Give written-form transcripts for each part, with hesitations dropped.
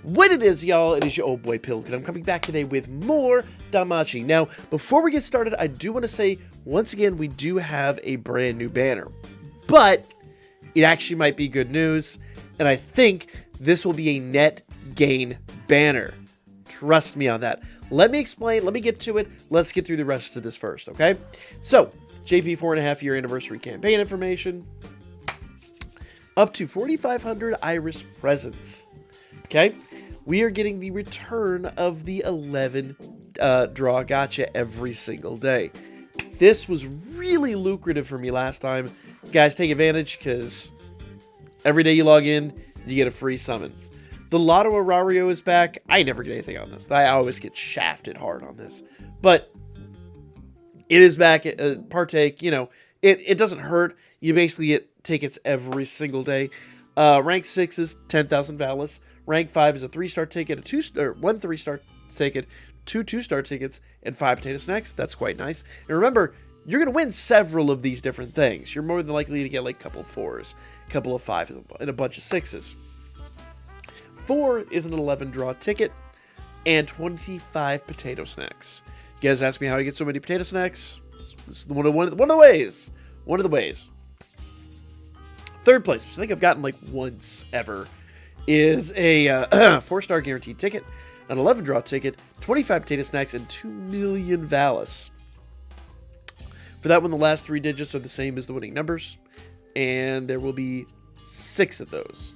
What it is, y'all, it is your old boy Pilk, and I'm coming back today with more Danmachi. Now, before we get started, I do want to say, once again, we do have a brand new banner. But it actually might be good news, and I think this will be a net gain banner. Trust me on that. Let me explain, let me get to it. Let's get through the rest of this first, okay? So, JP 4.5-year anniversary campaign information. Up to 4,500 Iris presents. Okay? We are getting the return of the 11 draw gacha every single day. This was really lucrative for me last time. Guys, take advantage because every day you log in, you get a free summon. The Lotto Arario is back. I never get anything on this. I always get shafted hard on this. But it is back. Partake, you know, it doesn't hurt. You basically get tickets every single day. Rank 6 is 10,000 Valis. Rank 5 is a 3-star ticket, one 3-star ticket, 2 2-star tickets, and 5 potato snacks. That's quite nice. And remember, you're going to win several of these different things. You're more than likely to get like a couple of 4s, a couple of 5s, and a bunch of 6s. 4 is an 11 draw ticket and 25 potato snacks. You guys ask me how I get so many potato snacks? This is one of the ways. One of the ways. Third place, which I think I've gotten like once ever, is a 4-star guaranteed ticket, an 11 draw ticket, 25 potato snacks, and 2 million Valis. For that one, the last 3 digits are the same as the winning numbers, and there will be 6 of those.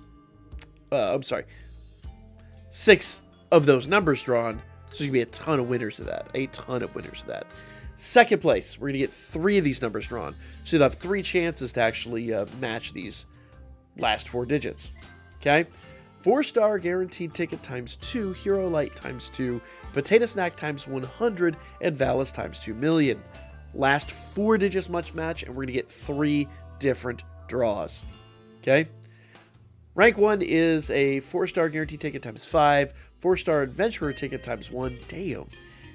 I'm sorry. 6 of those numbers drawn, so there's going to be a ton of winners of that. A ton of winners of that. Second place, we're going to get 3 of these numbers drawn. So you'll have 3 chances to actually match these last 4 digits. Okay? 4-star guaranteed ticket times 2, Hero Light times 2, Potato Snack times 100, and Valis times 2 million. Last 4 digits must match, and we're going to get 3 different draws. Okay? Rank 1 is a 4-star guaranteed ticket times 5, 4-star Adventurer ticket times 1. Damn.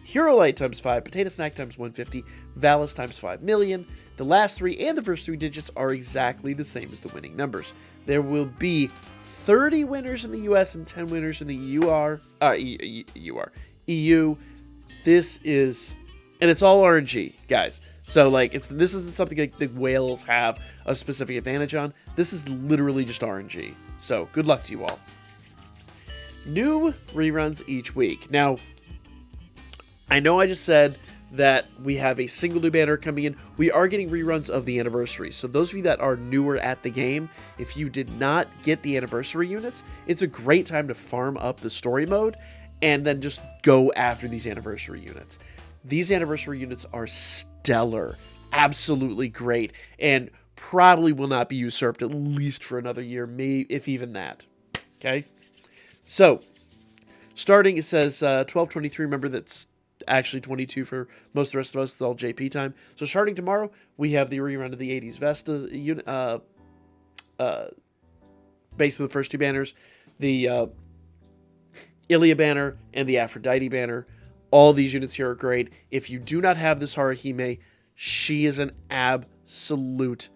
Hero Light times 5, Potato Snack times 150, Valis times 5 million. The last 3 and the first 3 digits are exactly the same as the winning numbers. There will be 30 winners in the US and 10 winners in the EU. This is, and it's all RNG, guys. So like, this isn't something like the whales have a specific advantage on. This is literally just RNG. So good luck to you all. New reruns each week. Now, I know I just said that we have a single new banner coming in. We are getting reruns of the anniversary. So those of you that are newer at the game, if you did not get the anniversary units, it's a great time to farm up the story mode and then just go after these anniversary units. These anniversary units are stellar, absolutely great, and probably will not be usurped at least for another year, maybe if even that. Okay? So, starting, it says 12/23. Remember, that's actually 22 for most of the rest of us. It's all JP time. So starting tomorrow, we have the rerun of the 80s Vesta unit, basically the first 2 banners, the Ilia banner and the Aphrodite banner. All these units here are great. If you do not have this Haruhime, she is an absolute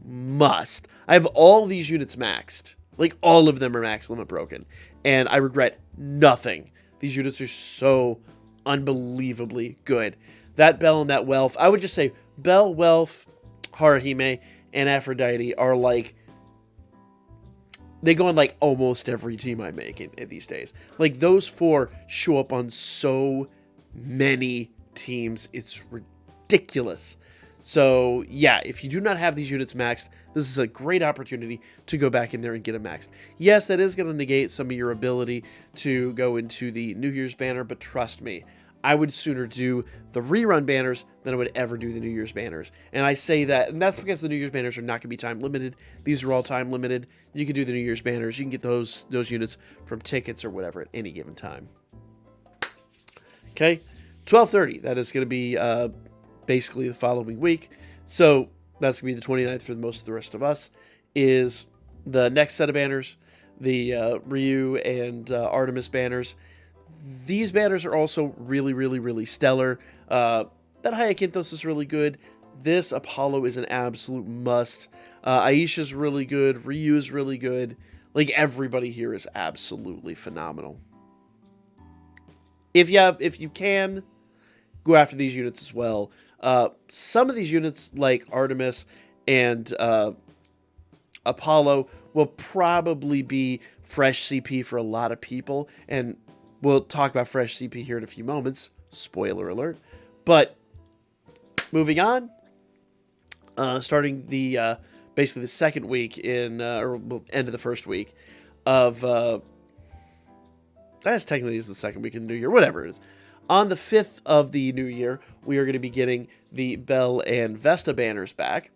must. I have all these units maxed. Like, all of them are max limit broken. And I regret nothing. These units are so unbelievably good. That Belle and that Welf, I would just say Belle, Welf, Haruhime, and Aphrodite are like, they go on like almost every team I make in these days. Like, those 4 show up on so many teams. It's ridiculous. So yeah, if you do not have these units maxed, this is a great opportunity to go back in there and get them maxed. Yes, that is going to negate some of your ability to go into the New Year's banner, but trust me, I would sooner do the rerun banners than I would ever do the New Year's banners. And I say that, and that's because the New Year's banners are not going to be time limited. These are all time limited. You can do the New Year's banners. You can get those units from tickets or whatever at any given time. Okay, 12/30. That is going to be basically the following week. So that's going to be the 29th for most of the rest of us, is the next set of banners, the Ryu and Artemis banners. These banners are also really, really, really stellar. That Hyacinthos is really good. This Apollo is an absolute must. Aisha's really good. Ryu is really good. Like, everybody here is absolutely phenomenal. If you can, go after these units as well. Some of these units, like Artemis and Apollo, will probably be fresh CP for a lot of people, and we'll talk about fresh CP here in a few moments. Spoiler alert. But moving on, starting the basically the second week in or end of the first week of that's technically is the second week in the new year, whatever it is. On the 5th of the new year, we are going to be getting the Bell and Vesta banners back.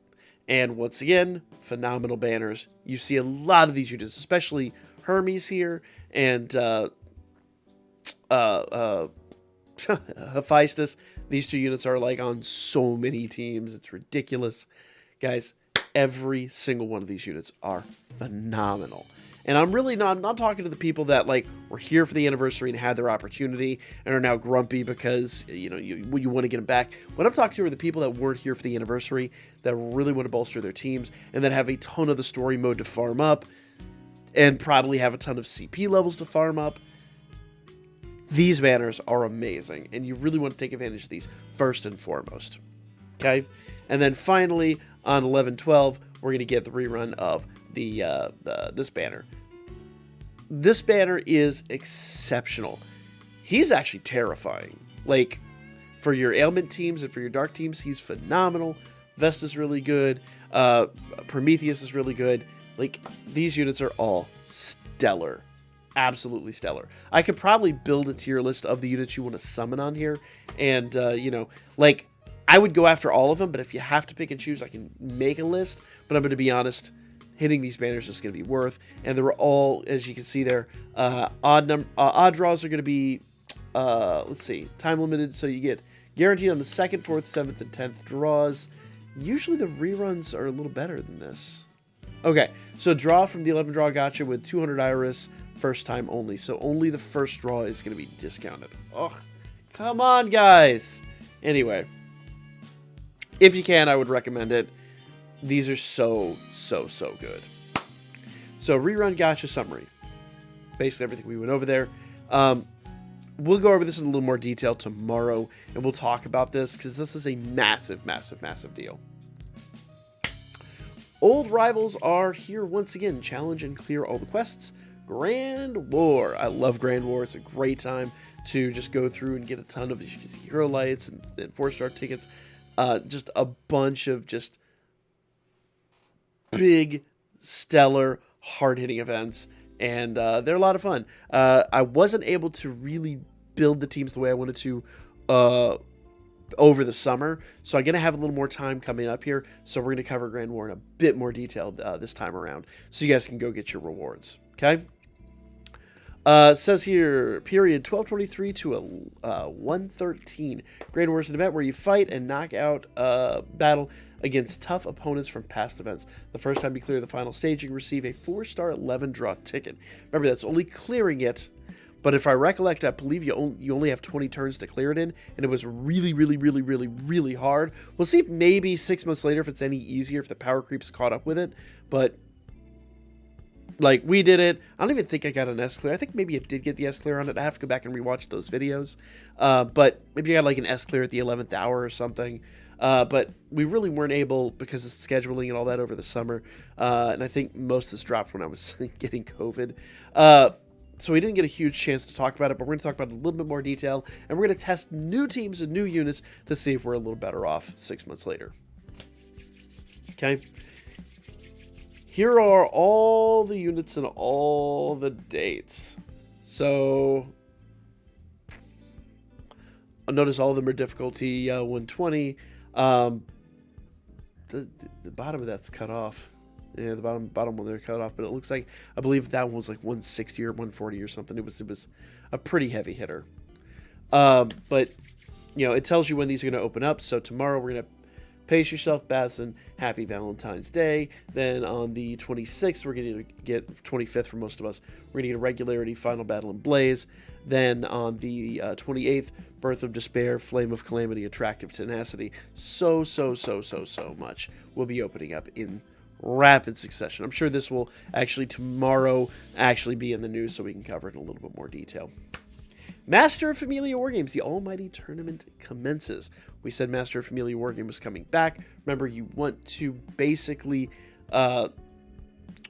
And once again, phenomenal banners. You see a lot of these units, especially Hermes here and Hephaestus. These two units are like on so many teams. It's ridiculous. Guys, every single one of these units are phenomenal. And I'm really not talking to the people that like were here for the anniversary and had their opportunity and are now grumpy because you want to get them back. What I'm talking to are the people that weren't here for the anniversary that really want to bolster their teams and that have a ton of the story mode to farm up and probably have a ton of CP levels to farm up. These banners are amazing, and you really want to take advantage of these first and foremost. Okay, and then finally on 11/12, we're going to get the rerun of this banner. This banner is exceptional. He's actually terrifying. Like, for your ailment teams and for your dark teams, he's phenomenal. Vesta's really good. Prometheus is really good. Like, these units are all stellar. Absolutely stellar. I could probably build a tier list of the units you want to summon on here. And, like, I would go after all of them, but if you have to pick and choose, I can make a list. But I'm going to be honest, hitting these banners is going to be worth. And they're all, as you can see there, odd draws are going to be, let's see, time limited. So you get guaranteed on the 2nd, 4th, 7th, and 10th draws. Usually the reruns are a little better than this. Okay, so draw from the 11 draw gotcha with 200 iris, first time only. So only the first draw is going to be discounted. Ugh, come on, guys. Anyway, if you can, I would recommend it. These are so good. So rerun gotcha summary. Basically everything we went over there. We'll go over this in a little more detail tomorrow, and we'll talk about this because this is a massive deal. Old rivals are here once again. Challenge and clear all the quests. Grand War. I love Grand War. It's a great time to just go through and get a ton of hero lights and 4-star tickets. Just a bunch of just big, stellar, hard-hitting events. And they're a lot of fun. I wasn't able to really build the teams the way I wanted to over the summer, so I'm going to have a little more time coming up here, so we're going to cover Grand War in a bit more detail this time around, so you guys can go get your rewards, okay? It says here, period 1223 to 113. Grand War is an event where you fight and knock out battle against tough opponents from past events. The first time you clear the final stage, you receive a 4-star 11-draw ticket. Remember, that's only clearing it, but if I recollect, I believe you only have 20 turns to clear it in, and it was really hard. We'll see if maybe 6 months later if it's any easier, if the power creep's caught up with it, but like, we did it. I don't even think I got an S clear. I think maybe it did get the S clear on it. I have to go back and rewatch those videos. But maybe I got like an S clear at the 11th hour or something. But we really weren't able because of scheduling and all that over the summer. And I think most of this dropped when I was getting COVID. So we didn't get a huge chance to talk about it, but we're going to talk about it in a little bit more detail. And we're going to test new teams and new units to see if we're a little better off 6 months later. Okay. Here are all the units and all the dates. So, notice all of them are difficulty 120. The bottom of that's cut off. Yeah, the bottom one they're cut off, but it looks like, I believe that one was like 160 or 140 or something. It was a pretty heavy hitter. But it tells you when these are going to open up. So tomorrow we're going to pace yourself, Bassin. Happy Valentine's Day. Then on the 26th, we're going to get 25th for most of us. We're going to get a regularity, final battle, and blaze. Then on the 28th, Birth of Despair, Flame of Calamity, Attractive Tenacity. So much will be opening up in rapid succession. I'm sure this will actually tomorrow actually be in the news so we can cover it in a little bit more detail. Master of Familia Wargames, the almighty tournament commences. We said Master of Familia Wargame was coming back. Remember, you want to basically do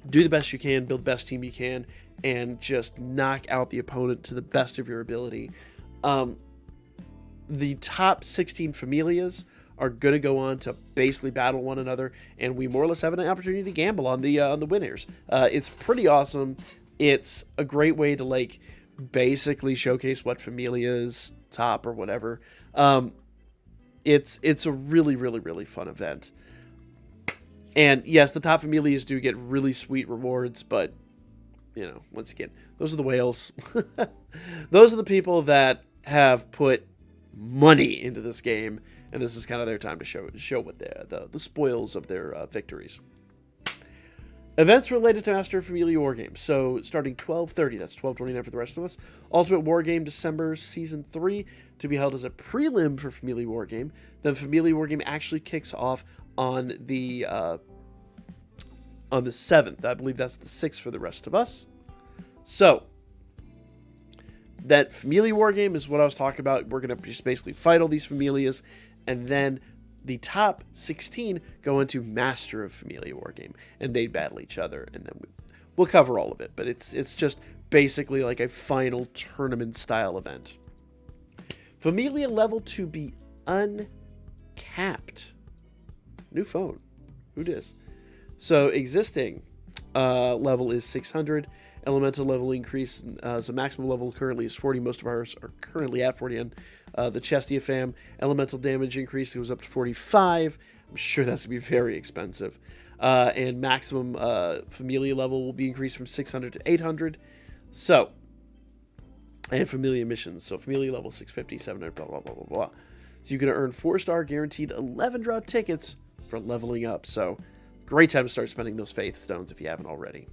the best you can, build the best team you can, and just knock out the opponent to the best of your ability. The top 16 Familias are going to go on to basically battle one another, and we more or less have an opportunity to gamble on the winners. It's pretty awesome. It's a great way to like basically showcase what Familia's top or whatever. It's a really, really, really fun event. And yes, the top Familias do get really sweet rewards, but you know, once again, those are the whales. Those are the people that have put money into this game, and this is kind of their time to show what the spoils of their victories. Events related to Master of Familia Wargames. So starting 12/30, that's 12/29 for the rest of us. Ultimate Wargame December Season 3 to be held as a prelim for Familia Wargame. Then Familia Wargame actually kicks off on the 7th. I believe that's the 6th for the rest of us. So that Familia Wargame is what I was talking about. We're going to just basically fight all these Familias, and then the top 16 go into Master of Familia Wargame, and they battle each other, and then we'll cover all of it. But it's just basically like a final tournament-style event. Familia level to be uncapped. New phone. Who dis? So existing level is 600. Elemental level increase, so maximum level currently is 40. Most of ours are currently at 40 on the Chestia fam. Elemental damage increase goes up to 45. I'm sure that's going to be very expensive. And maximum Familia level will be increased from 600 to 800. So, and Familia missions. So Familia level 650, 700, blah, blah, blah, blah, blah. So you can earn 4-star guaranteed 11 draw tickets for leveling up. So great time to start spending those Faith Stones if you haven't already.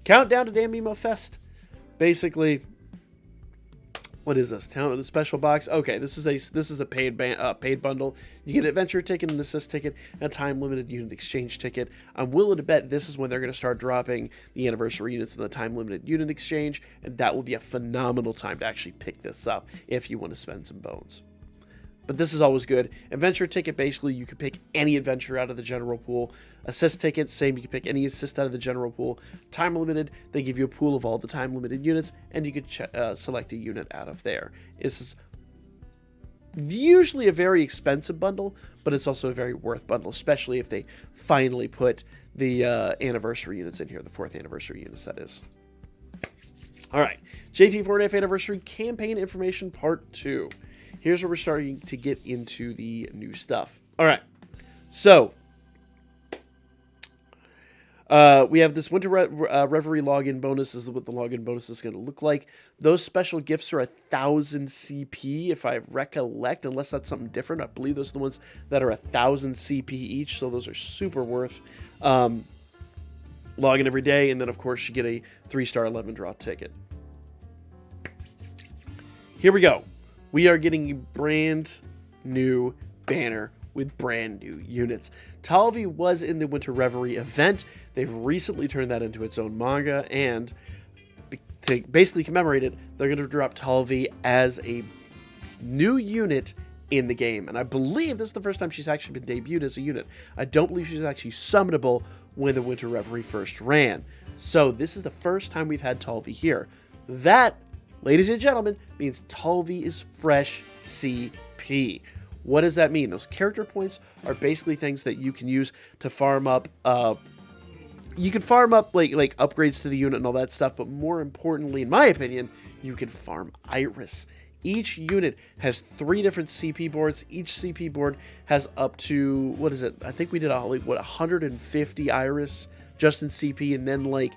Countdown to Danmemo Fest. Basically, what is this? The special box. Okay, this is a paid bundle. You get an adventure ticket, an assist ticket, and a time limited unit exchange ticket. I'm willing to bet this is when they're going to start dropping the anniversary units in the time limited unit exchange, and that will be a phenomenal time to actually pick this up if you want to spend some bones. But this is always good. Adventure ticket, basically, you can pick any adventure out of the general pool. Assist ticket, same, you can pick any assist out of the general pool. Time limited, they give you a pool of all the time limited units, and you can select a unit out of there. This is usually a very expensive bundle, but it's also a very worth bundle, especially if they finally put the anniversary units in here, the 4th anniversary units, that is. All right, JP 4th Anniversary Campaign Information Part 2. Here's where we're starting to get into the new stuff. All right, so we have this Winter Reverie login bonus. This is what the login bonus is going to look like. Those special gifts are 1,000 CP, if I recollect, unless that's something different. I believe those are the ones that are 1,000 CP each, so those are super worth. Login every day, and then, of course, you get a 3-star 11 draw ticket. Here we go. We are getting a brand new banner with brand new units. Talvi was in the Winter Reverie event. They've recently turned that into its own manga, and to basically commemorate it, they're going to drop Talvi as a new unit in the game. And I believe this is the first time she's actually been debuted as a unit. I don't believe she's actually summonable when the Winter Reverie first ran. So this is the first time we've had Talvi here. That, ladies and gentlemen, means Talvi is fresh CP. What does that mean? Those character points are basically things that you can use to farm up. You can farm up like upgrades to the unit and all that stuff, but more importantly, in my opinion, you can farm Iris. Each unit has 3 different CP boards. Each CP board has up to, what is it? I think we did 150 Iris just in CP, and then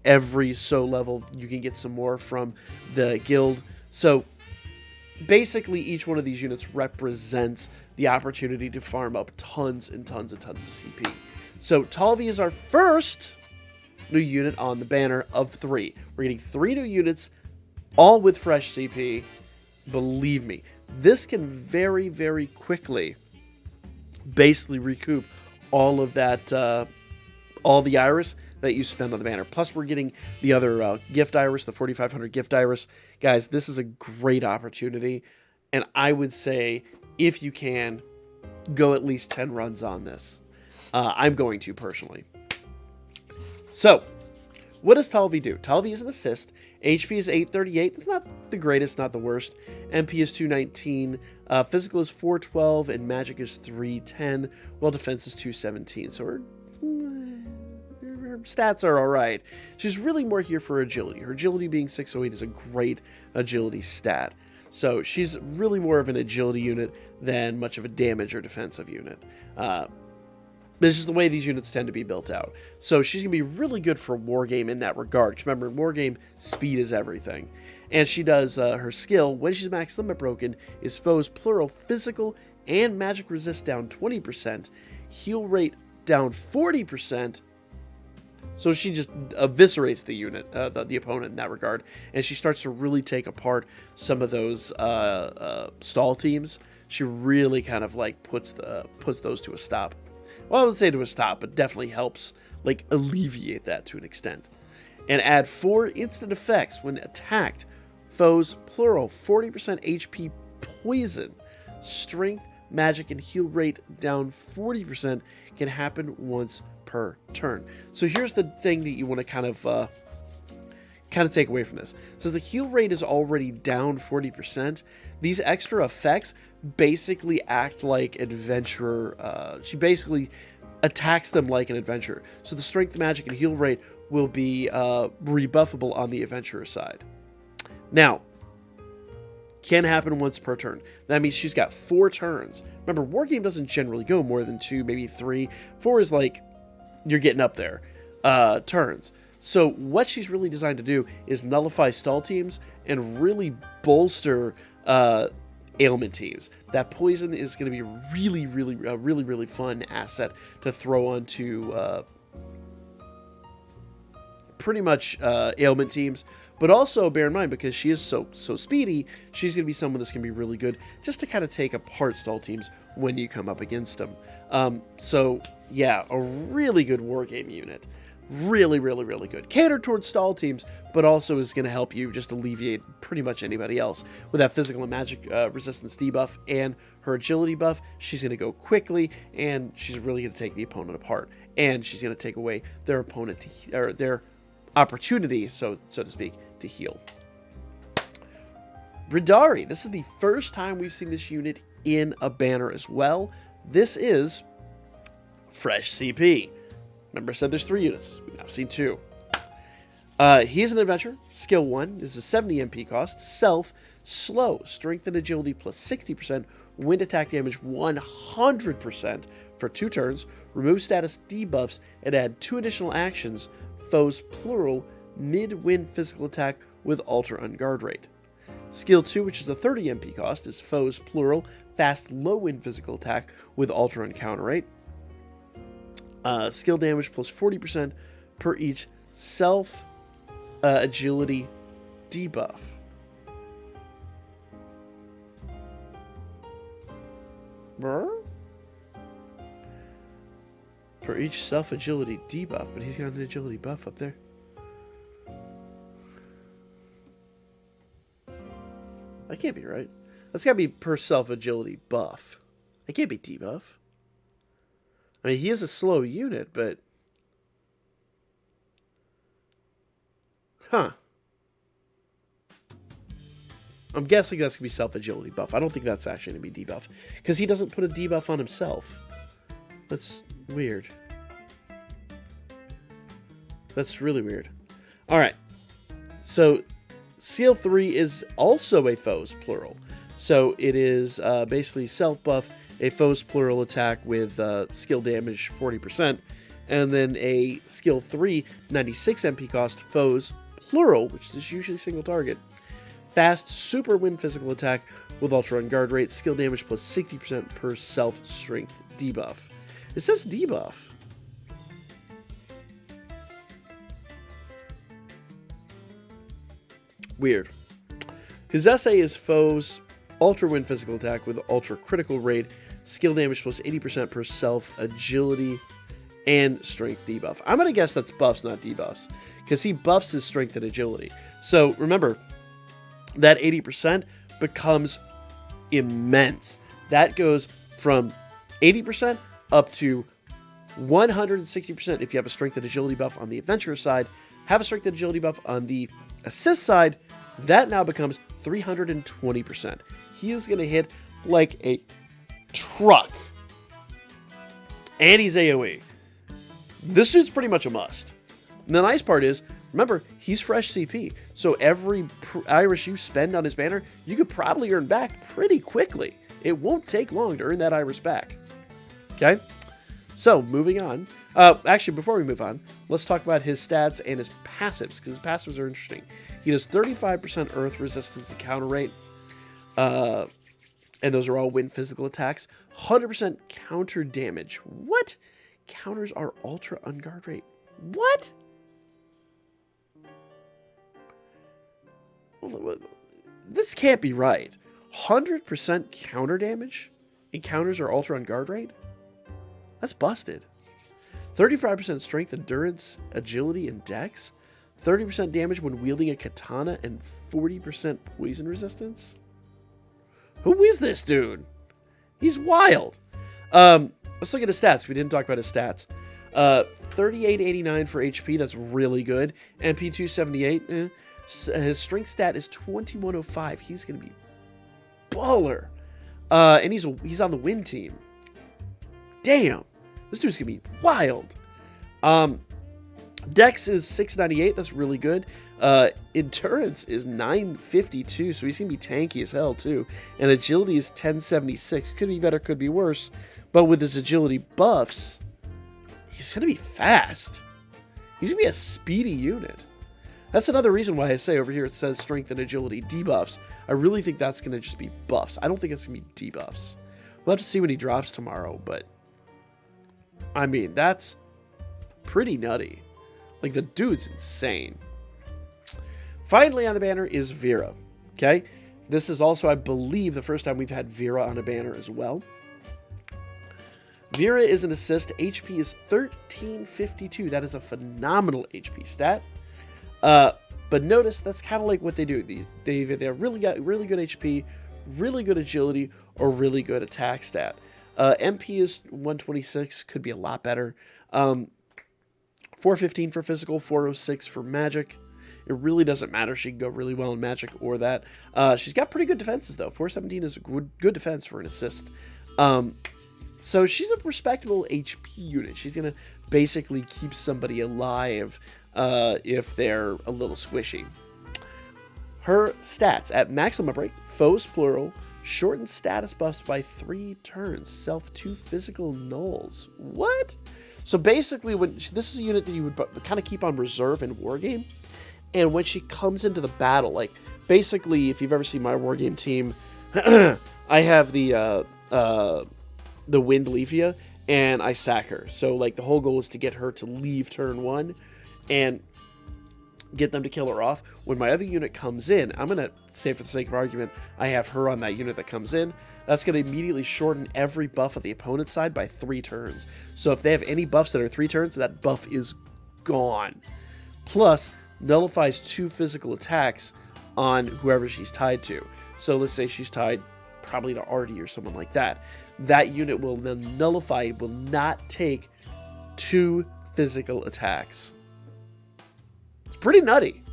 every level you can get some more from the guild. So basically each one of these units represents the opportunity to farm up tons and tons and tons of CP. So Talvi is our first new unit on the banner of 3. We're getting 3 new units, all with fresh CP. Believe me, this can very, very quickly basically recoup all of that, all the iris that you spend on the banner. Plus, we're getting the other gift iris, the 4,500 gift iris. Guys, this is a great opportunity, and I would say, if you can, go at least 10 runs on this. I'm going to, personally. So, what does Talvi do? Talvi is an assist. HP is 838. It's not the greatest, not the worst. MP is 219. Physical is 412, and magic is 310, while defense is 217. So her stats are alright. She's really more here for agility. Her agility being 608 is a great agility stat. So she's really more of an agility unit than much of a damage or defensive unit. This is the way these units tend to be built out. So she's going to be really good for Wargame in that regard. Because remember, in Wargame, speed is everything. And she does her skill, when she's max limit broken, is foes plural physical and magic resist down 20%, heal rate down 40%. So she just eviscerates the unit, the opponent in that regard. And she starts to really take apart some of those stall teams. She really kind of like puts those to a stop. Well, I wouldn't say to a stop, but definitely helps like alleviate that to an extent. And add 4 instant effects when attacked. Foes, plural, 40% HP poison. Strength, magic, and heal rate down 40% can happen once per turn. So here's the thing that you want to kind of take away from this. So the heal rate is already down 40%. These extra effects basically act like adventurer. She basically attacks them like an adventurer. So the strength, magic, and heal rate will be rebuffable on the adventurer side. Now, can happen once per turn. That means she's got 4 turns. Remember, Wargame doesn't generally go more than 2, maybe 3. 4 is like, you're getting up there. Turns. So what she's really designed to do is nullify stall teams and really bolster ailment teams. That poison is going to be a really fun asset to throw onto pretty much ailment teams. But also bear in mind, because she is so speedy, she's going to be someone that's going to be really good just to kind of take apart stall teams when you come up against them. So yeah, a really good Wargame unit. Really good. Catered towards stall teams, but also is going to help you just alleviate pretty much anybody else. With that physical and magic resistance debuff and her agility buff, she's going to go quickly, and she's really going to take the opponent apart. And she's going to take away their opponent or their opportunity, so to speak, to heal. Ridari. This is the first time we've seen this unit in a banner as well. This is fresh CP. Remember I said there's 3 units. We've now seen 2. He is an adventurer. Skill 1 is a 70 MP cost. Self, slow, strength and agility plus 60%, wind attack damage 100% for 2 turns, remove status debuffs, and add 2 additional actions, foes plural, mid-wind physical attack with alter unguard rate. Skill 2, which is a 30 MP cost, is foes plural, fast low-wind physical attack with alter uncounter rate. Skill damage plus 40% per each self agility debuff. Per each self agility debuff, but he's got an agility buff up there. That can't be right. That's got to be per self agility buff. It can't be debuff. I mean, he is a slow unit, but... Huh. I'm guessing that's going to be self-agility buff. I don't think that's actually going to be debuff. Because he doesn't put a debuff on himself. That's weird. That's really weird. Alright. So, Skill 3 is also a foes plural. So, it is basically self-buff, a foes plural attack with skill damage 40%, and then a skill 3, 96 MP cost, foes plural, which is usually single target. Fast super wind physical attack with ultra on guard rate, skill damage plus 60% per self strength debuff. It says debuff. Weird. His essay is foes ultra wind physical attack with ultra critical rate, skill damage plus 80% per self, agility, and strength debuff. I'm going to guess that's buffs, not debuffs, because he buffs his strength and agility. So remember, that 80% becomes immense. That goes from 80% up to 160% if you have a strength and agility buff on the adventurer side. Have a strength and agility buff on the assist side, that now becomes 320%. He is going to hit like a truck. And he's AoE. This dude's pretty much a must. And the nice part is, remember, he's fresh CP. So every Iris you spend on his banner, you could probably earn back pretty quickly. It won't take long to earn that Iris back. Okay? So, moving on. Actually, before we move on, let's talk about his stats and his passives, because his passives are interesting. He does 35% earth resistance and counter rate, and those are all wind physical attacks. 100% counter damage. What? Counters are ultra on guard rate. What? This can't be right. 100% counter damage? Encounters are ultra on guard rate? That's busted. 35% strength, endurance, agility, and dex. 30% damage when wielding a katana, and 40% poison resistance. Who is this dude? He's wild. Let's look at his stats. We didn't talk about his stats. 3889 for HP. That's really good. MP 278. His strength stat is 2105. He's going to be baller. And he's on the win team. Damn. This dude's going to be wild. Dex is 698. That's really good. Endurance is 952. So he's going to be tanky as hell, too. And agility is 1076. Could be better, could be worse. But with his agility buffs, he's going to be fast. He's going to be a speedy unit. That's another reason why I say over here it says strength and agility debuffs. I really think that's going to just be buffs. I don't think it's going to be debuffs. We'll have to see when he drops tomorrow, but I mean, that's pretty nutty. Like, the dude's insane. Finally on the banner is Vera. Okay? This is also, I believe, the first time we've had Vera on a banner as well. Vera is an assist. HP is 1352. That is a phenomenal HP stat. But notice that's kind of like what they do. They've really got really good HP, really good agility, or really good attack stat. MP is 126, could be a lot better. 415 for physical, 406 for magic. It really doesn't matter. She can go really well in magic or that. She's got pretty good defenses, though. 417 is a good defense for an assist. So she's a respectable HP unit. She's going to basically keep somebody alive if they're a little squishy. Her stats at maximum break, foes plural, shorten status buffs by 3 turns, self 2 physical nulls. What? So basically, this is a unit that you would kind of keep on reserve in Wargame, and when she comes into the battle, like basically, if you've ever seen my Wargame team, I have the Wind Levia, and I sack her. So like the whole goal is to get her to leave turn 1 and get them to kill her off. When my other unit comes in, I'm going to say, for the sake of argument, I have her on that unit that comes in. That's going to immediately shorten every buff of the opponent's side by 3 turns. So if they have any buffs that are 3 turns, that buff is gone. Plus, nullifies 2 physical attacks on whoever she's tied to. So let's say she's tied probably to Artie or someone like that. That unit will then nullify, will not take 2 physical attacks. It's pretty nutty.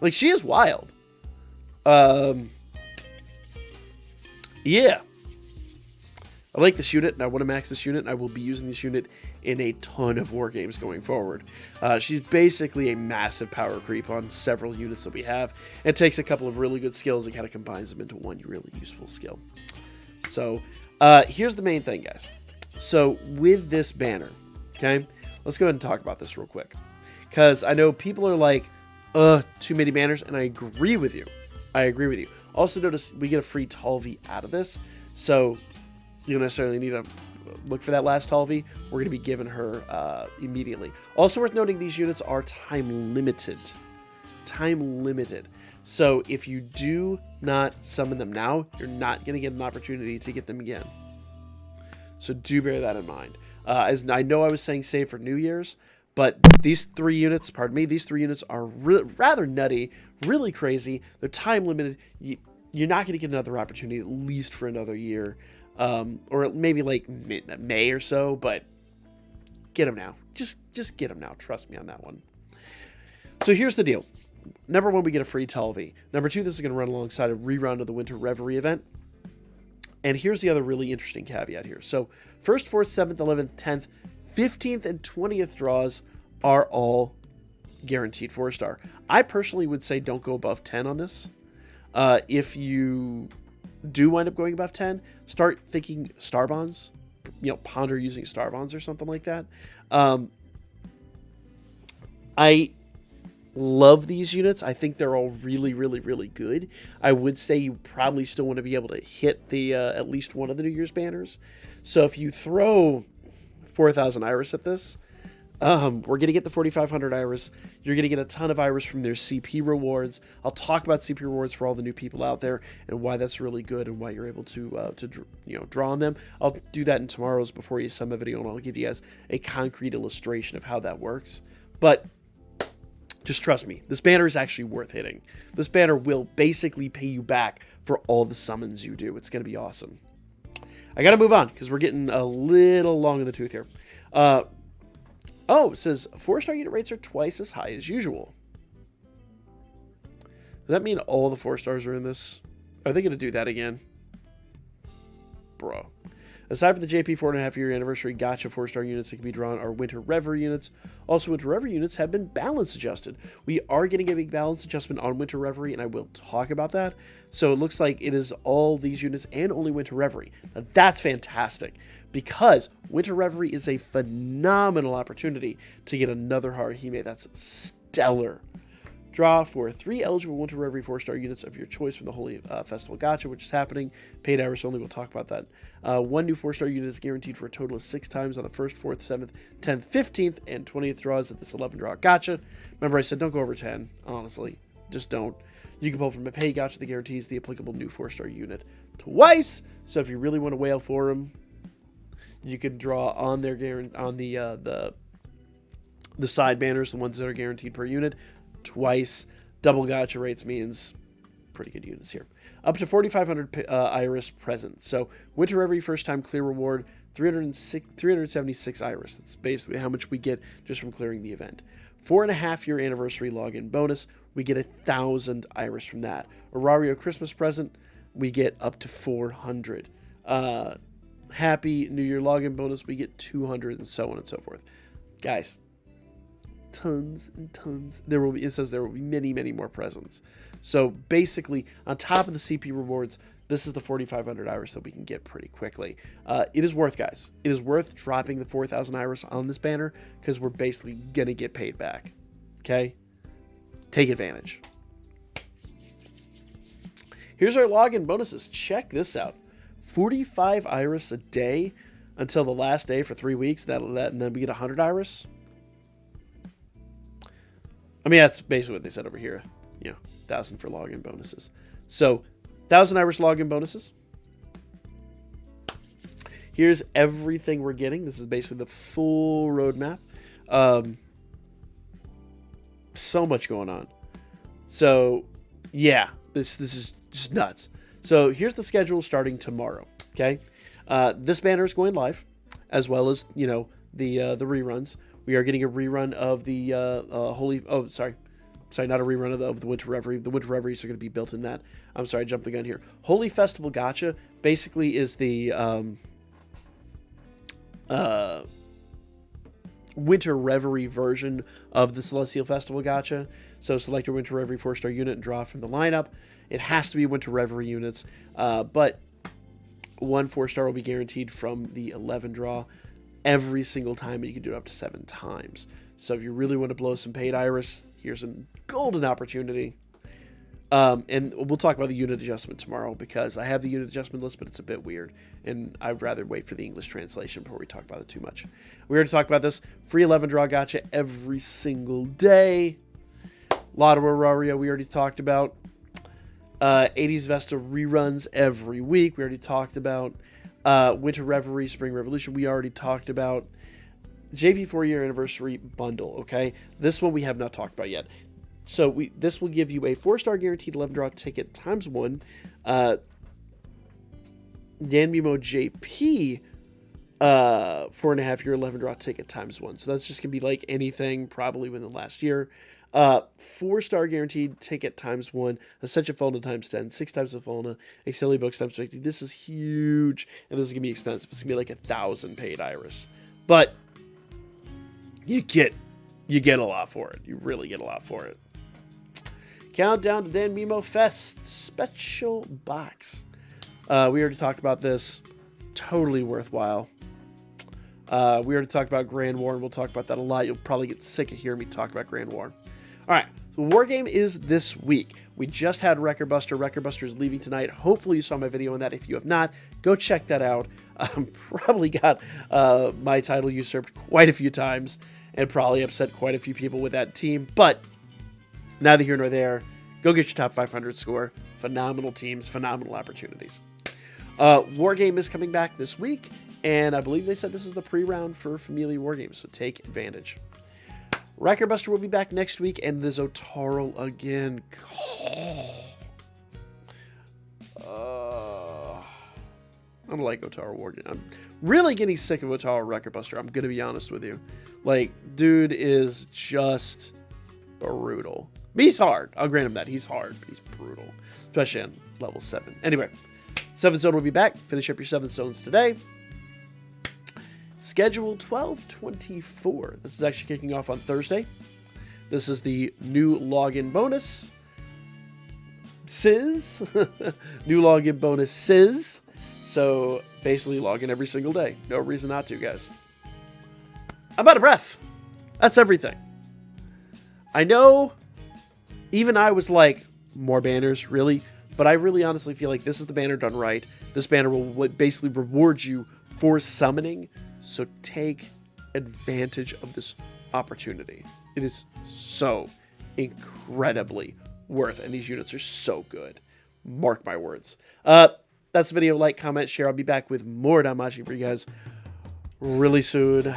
Like, she is wild. Yeah. I like this unit, and I want to max this unit, and I will be using this unit in a ton of war games going forward. She's basically a massive power creep on several units that we have. It takes a couple of really good skills and kind of combines them into one really useful skill. So, here's the main thing, guys. So, with this banner, okay, let's go ahead and talk about this real quick. Because I know people are like, too many banners, and I agree with you. I agree with you. Also, notice we get a free Talvi out of this, so you don't necessarily need to look for that last Talvi. We're going to be giving her immediately. Also worth noting, these units are time limited. Time limited. So if you do not summon them now, you're not going to get an opportunity to get them again. So do bear that in mind. As I know I was saying save for New Year's, but these 3 units, are rather nutty, really crazy. They're time limited. You're not going to get another opportunity, at least for another year. Or maybe like May or so, but get them now. Just get them now. Trust me on that one. So here's the deal. Number 1, we get a free Talvi. Number 2, this is going to run alongside a rerun of the Winter Reverie event. And here's the other really interesting caveat here. So 1st, 4th, 7th, 11th, 10th, 15th, and 20th draws are all guaranteed 4-star. I personally would say don't go above 10 on this. If you do wind up going above 10, start thinking star bonds. Ponder using star bonds or something like that. I love these units. I think they're all really, really, really good. I would say you probably still want to be able to hit the at least one of the New Year's banners. So if you throw 4,000 Iris at this, we're going to get the 4,500 Iris. You're going to get a ton of Iris from their CP rewards. I'll talk about CP rewards for all the new people out there and why that's really good and why you're able to draw on them. I'll do that in tomorrow's Before You Summon video, and I'll give you guys a concrete illustration of how that works. But just trust me, this banner is actually worth hitting. This banner will basically pay you back for all the summons you do. It's going to be awesome. I got to move on because we're getting a little long in the tooth here. It says 4-star unit rates are twice as high as usual. Does that mean all the 4 stars are in this? Are they going to do that again? Bro. Aside from the JP 4.5-year anniversary gacha 4-star units that can be drawn are Winter Reverie units. Also, Winter Reverie units have been balance adjusted. We are getting a big balance adjustment on Winter Reverie, and I will talk about that. So it looks like it is all these units and only Winter Reverie. Now, that's fantastic, because Winter Reverie is a phenomenal opportunity to get another Haruhime. That's stellar. Draw for 3 eligible Winter Reverie 4-star units of your choice from the Holy Festival Gacha, which is happening. Paid hours only. We'll talk about that. 1 new 4-star unit is guaranteed for a total of 6 times on the 1st, 4th, 7th, 10th, 15th, and 20th draws at this 11-draw gacha. Remember, I said don't go over 10. Honestly, just don't. You can pull from a paid gacha that guarantees the applicable new 4-star unit twice. So if you really want to whale for them, you can draw on their the side banners, the ones that are guaranteed per unit, twice. Double gacha rates means pretty good units here. Up to 4,500 Iris present. So Winter Reverie first time clear reward, 376 Iris. That's basically how much we get just from clearing the event. 4.5-year anniversary login bonus, we get 1,000 Iris from that. Aurario Christmas present, we get up to 400. Happy New Year login bonus, we get 200, and so on and so forth. Guys, tons and tons. It says there will be many, many more presents. So basically, on top of the CP rewards, this is the 4,500 Iris that we can get pretty quickly. It is worth, guys. It is worth dropping the 4,000 Iris on this banner because we're basically going to get paid back. Okay? Take advantage. Here's our login bonuses. Check this out. 45 Iris a day until the last day for 3 weeks. And then we get 100 Iris. I mean, that's basically what they said over here. 1,000 for login bonuses. So, 1,000 Iris login bonuses. Here's everything we're getting. This is basically the full roadmap. So much going on. So, yeah, this is just nuts. So, here's the schedule starting tomorrow. Okay, this banner is going live, as well as the reruns. We are getting a rerun of the not a rerun of the Winter Reverie. The Winter Reveries are going to be built in that. I'm sorry, I jumped the gun here. Holy Festival Gacha basically is the Winter Reverie version of the Celestial Festival Gacha. So select your Winter Reverie 4-star unit and draw from the lineup. It has to be Winter Reverie units, but 1 4-star will be guaranteed from the 11 draw every single time, and you can do it up to 7 times. So if you really want to blow some paid Iris, here's a golden opportunity. And we'll talk about the unit adjustment tomorrow, because I have the unit adjustment list, but it's a bit weird, and I'd rather wait for the English translation before we talk about it too much. We already talked about this. Free 11 draw gacha every single day. Lot of Aurario we already talked about. 80s Vesta reruns every week. We already talked about. Winter Reverie, Spring Revolution, we already talked about. JP 4-year anniversary bundle, okay? This one we have not talked about yet. So this will give you a 4-star guaranteed 11 draw ticket times 1. Danmemo JP 4.5-year 11 draw ticket times 1. So that's just gonna be like anything probably within the last year. 4-star guaranteed ticket times 1. Ascension Fauna times 10. 6 times the Fauna. Excelia Books times 50. This is huge, and this is gonna be expensive. It's gonna be like 1,000 paid Iris, but you get a lot for it. You really get a lot for it. Countdown to Danmemo Fest special box. We already talked about this. Totally worthwhile. We already talked about Grand War, and we'll talk about that a lot. You'll probably get sick of hearing me talk about Grand War. All right, so War Game is this week. We just had Record Buster. Record Buster is leaving tonight. Hopefully you saw my video on that. If you have not, go check that out. Probably got my title usurped quite a few times and probably upset quite a few people with that team. But neither here nor there. Go get your top 500 score. Phenomenal teams, phenomenal opportunities. War Game is coming back this week, and I believe they said this is the pre-round for Familia War Games, so take advantage. Record Buster will be back next week, and the Zotaro again. I don't like Otaro War Game. I'm really getting sick of Otaro Record Buster. I'm going to be honest with you. Like, dude is just brutal. He's hard. I'll grant him that. He's hard, but he's brutal. Especially on level 7. Anyway, 7th Zone will be back. Finish up your 7th Zones today. Schedule 12/24. This is actually kicking off on Thursday. This is the new login bonus. New login bonus. So basically log in every single day. No reason not to, guys. I'm out of breath. That's everything. I know even I was like, more banners, really? But I really honestly feel like this is the banner done right. This banner will basically reward you for summoning. So take advantage of this opportunity. It is so incredibly worth, and these units are so good. Mark my words. That's the video. Like, comment, share. I'll be back with more Danmachi for you guys really soon.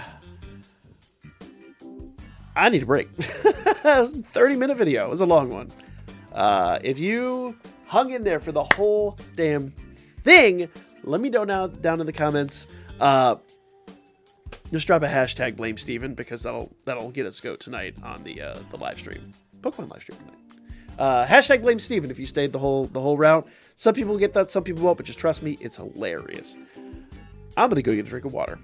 I need a break. It was a 30-minute video. It was a long one. If you hung in there for the whole damn thing, let me know down in the comments. Just drop a hashtag blame Steven, because that'll get us go tonight on the live stream. Pokemon live stream tonight. Hashtag blame Steven if you stayed the whole route. Some people get that, some people won't, but just trust me, it's hilarious. I'm gonna go get a drink of water.